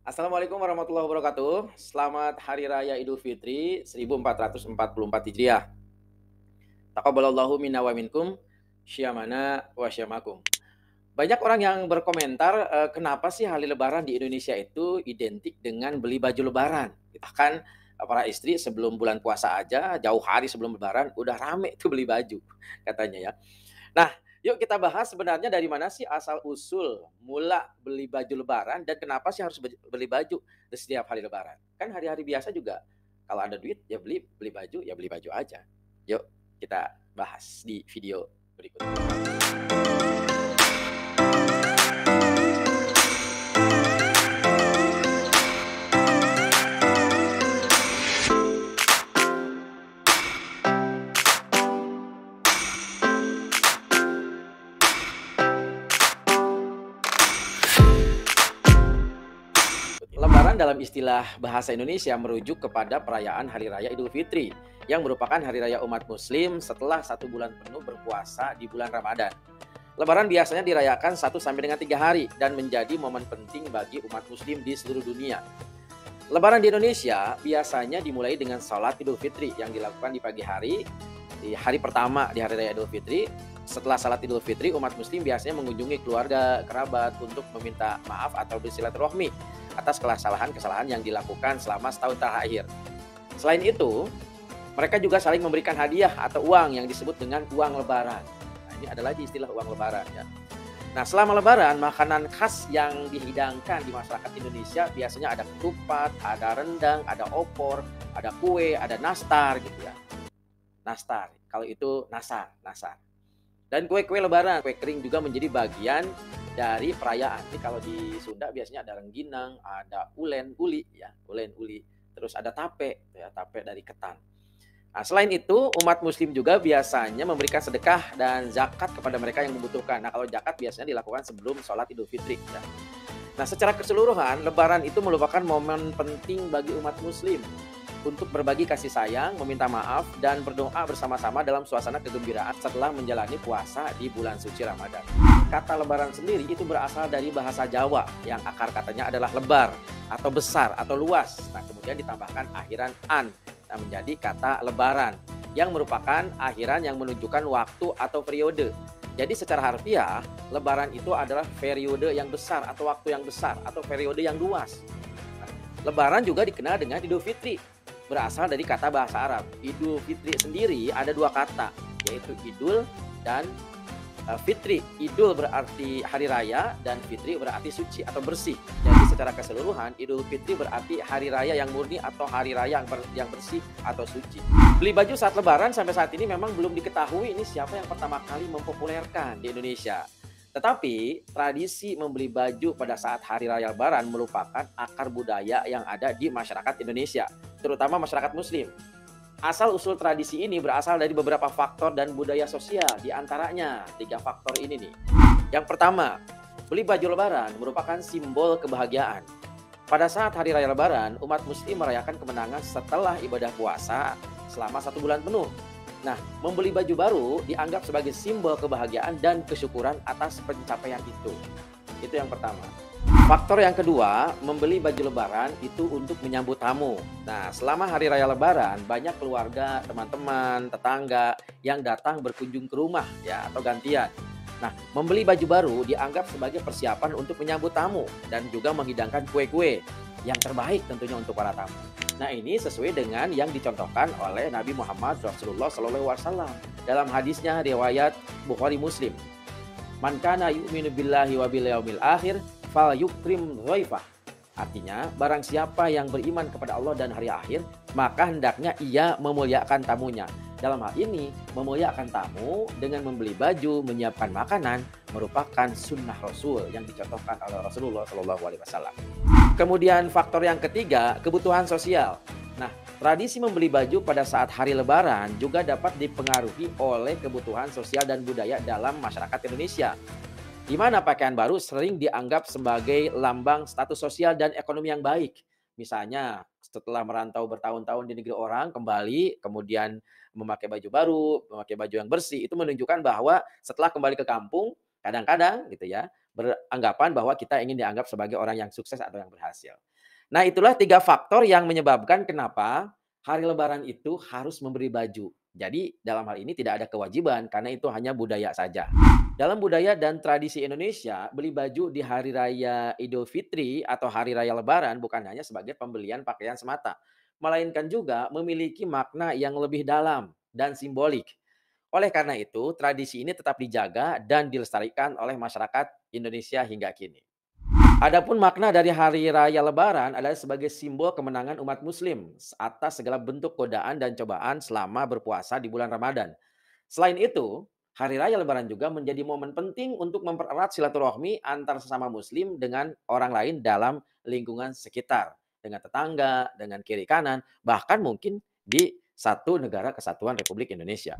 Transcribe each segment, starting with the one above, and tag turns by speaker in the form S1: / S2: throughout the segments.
S1: Assalamualaikum warahmatullahi wabarakatuh. Selamat Hari Raya Idul Fitri 1444 Hijriah. Taqabbalallahu minna wa minkum, syamana wa syamakum. Banyak orang yang berkomentar, kenapa sih hari lebaran di Indonesia itu identik dengan beli baju lebaran. Bahkan, para istri sebelum bulan puasa aja, jauh hari sebelum lebaran udah rame tuh beli baju, katanya ya. Nah, yuk kita bahas sebenarnya dari mana sih asal-usul mula beli baju lebaran dan kenapa sih harus beli baju di setiap hari lebaran? Kan hari-hari biasa juga kalau ada duit ya beli baju, ya beli baju aja. Yuk kita bahas di video berikut ini. Lebaran dalam istilah bahasa Indonesia merujuk kepada perayaan Hari Raya Idul Fitri yang merupakan hari raya umat muslim setelah 1 bulan penuh berpuasa di bulan Ramadan. Lebaran biasanya dirayakan 1 sampai dengan 3 hari dan menjadi momen penting bagi umat muslim di seluruh dunia. Lebaran di Indonesia biasanya dimulai dengan sholat Idul Fitri yang dilakukan di pagi hari, di hari pertama di Hari Raya Idul Fitri. Setelah salat Idul Fitri, umat muslim biasanya mengunjungi keluarga, kerabat untuk meminta maaf atau bersilaturahmi atas kesalahan-kesalahan yang dilakukan selama setahun terakhir. Selain itu, mereka juga saling memberikan hadiah atau uang yang disebut dengan uang lebaran. Nah, ini ada lagi istilah uang lebaran ya. Nah, selama lebaran, makanan khas yang dihidangkan di masyarakat Indonesia biasanya ada ketupat, ada rendang, ada opor, ada kue, ada nastar gitu ya. Nastar, kalau itu nasar, nasar. Dan kue-kue lebaran, kue kering juga menjadi bagian dari perayaan. Jadi kalau di Sunda biasanya ada rengginang, ada ulen, uli ya, ulen, uli. Terus ada tape, ya, tape dari ketan. Nah, selain itu, umat muslim juga biasanya memberikan sedekah dan zakat kepada mereka yang membutuhkan. Nah, kalau zakat biasanya dilakukan sebelum sholat Idul Fitri ya. Nah, secara keseluruhan, lebaran itu merupakan momen penting bagi umat muslim untuk berbagi kasih sayang, meminta maaf, dan berdoa bersama-sama dalam suasana kegembiraan setelah menjalani puasa di bulan suci Ramadan. Kata lebaran sendiri itu berasal dari bahasa Jawa yang akar katanya adalah lebar atau besar atau luas. Nah, kemudian ditambahkan akhiran an, nah, menjadi kata lebaran yang merupakan akhiran yang menunjukkan waktu atau periode. Jadi secara harfiah, lebaran itu adalah periode yang besar atau waktu yang besar atau periode yang luas. Nah, lebaran juga dikenal dengan Idul Fitri, berasal dari kata bahasa Arab. Idul Fitri sendiri ada 2 kata, yaitu idul dan fitri. Idul berarti hari raya dan fitri berarti suci atau bersih. Jadi secara keseluruhan Idul Fitri berarti hari raya yang murni atau hari raya yang bersih atau suci. Beli baju saat lebaran sampai saat ini memang belum diketahui ini siapa yang pertama kali mempopulerkan di Indonesia. Tetapi tradisi membeli baju pada saat hari raya lebaran merupakan akar budaya yang ada di masyarakat Indonesia, terutama masyarakat muslim. Asal-usul tradisi ini berasal dari beberapa faktor dan budaya sosial, di antaranya 3 faktor ini nih. Yang pertama, beli baju lebaran merupakan simbol kebahagiaan. Pada saat hari raya lebaran, umat muslim merayakan kemenangan setelah ibadah puasa selama 1 bulan penuh. Nah, membeli baju baru dianggap sebagai simbol kebahagiaan dan kesyukuran atas pencapaian itu. Itu yang pertama. Faktor yang kedua, membeli baju lebaran itu untuk menyambut tamu. Nah, selama hari raya lebaran, banyak keluarga, teman-teman, tetangga yang datang berkunjung ke rumah ya atau gantian. Nah, membeli baju baru dianggap sebagai persiapan untuk menyambut tamu dan juga menghidangkan kue-kue yang terbaik tentunya untuk para tamu. Nah, ini sesuai dengan yang dicontohkan oleh Nabi Muhammad Rasulullah SAW dalam hadisnya riwayat Bukhari Muslim. Man kana yu'minu billahi wa bil yaumil akhir fal yukrim dhaifah. Artinya, barang siapa yang beriman kepada Allah dan hari akhir, maka hendaknya ia memuliakan tamunya. Dalam hal ini, memuliakan tamu dengan membeli baju, menyiapkan makanan merupakan sunnah Rasul yang dicontohkan oleh Rasulullah SAW. Kemudian faktor yang ketiga, kebutuhan sosial. Nah, tradisi membeli baju pada saat hari Lebaran juga dapat dipengaruhi oleh kebutuhan sosial dan budaya dalam masyarakat Indonesia, di mana pakaian baru sering dianggap sebagai lambang status sosial dan ekonomi yang baik. Misalnya, setelah merantau bertahun-tahun di negeri orang, kembali kemudian memakai baju baru, memakai baju yang bersih, itu menunjukkan bahwa setelah kembali ke kampung, kadang-kadang gitu ya, beranggapan bahwa kita ingin dianggap sebagai orang yang sukses atau yang berhasil. Nah, itulah 3 faktor yang menyebabkan kenapa hari lebaran itu harus memberi baju. Jadi, dalam hal ini tidak ada kewajiban karena itu hanya budaya saja. Dalam budaya dan tradisi Indonesia, beli baju di hari raya Idul Fitri atau hari raya Lebaran bukan hanya sebagai pembelian pakaian semata, melainkan juga memiliki makna yang lebih dalam dan simbolik. Oleh karena itu, tradisi ini tetap dijaga dan dilestarikan oleh masyarakat Indonesia hingga kini. Adapun makna dari hari raya Lebaran adalah sebagai simbol kemenangan umat Muslim atas segala bentuk godaan dan cobaan selama berpuasa di bulan Ramadan. Selain itu, hari raya Lebaran juga menjadi momen penting untuk mempererat silaturahmi antar sesama Muslim dengan orang lain dalam lingkungan sekitar, dengan tetangga, dengan kiri kanan, bahkan mungkin di satu negara kesatuan Republik Indonesia.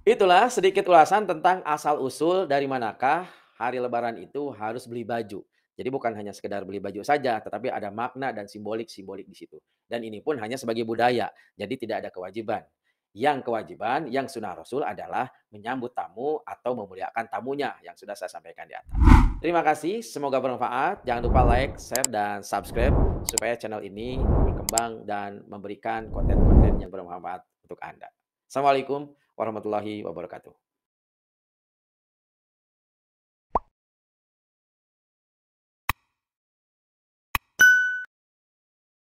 S1: Itulah sedikit ulasan tentang asal-usul dari manakah hari lebaran itu harus beli baju. Jadi bukan hanya sekedar beli baju saja, tetapi ada makna dan simbolik-simbolik di situ. Dan ini pun hanya sebagai budaya, jadi tidak ada kewajiban. Yang kewajiban, yang sunnah Rasul adalah menyambut tamu atau memuliakan tamunya yang sudah saya sampaikan di atas. Terima kasih, semoga bermanfaat. Jangan lupa like, share, dan subscribe supaya channel ini berkembang dan memberikan konten-konten yang bermanfaat untuk Anda. Assalamualaikum warahmatullahi wabarakatuh.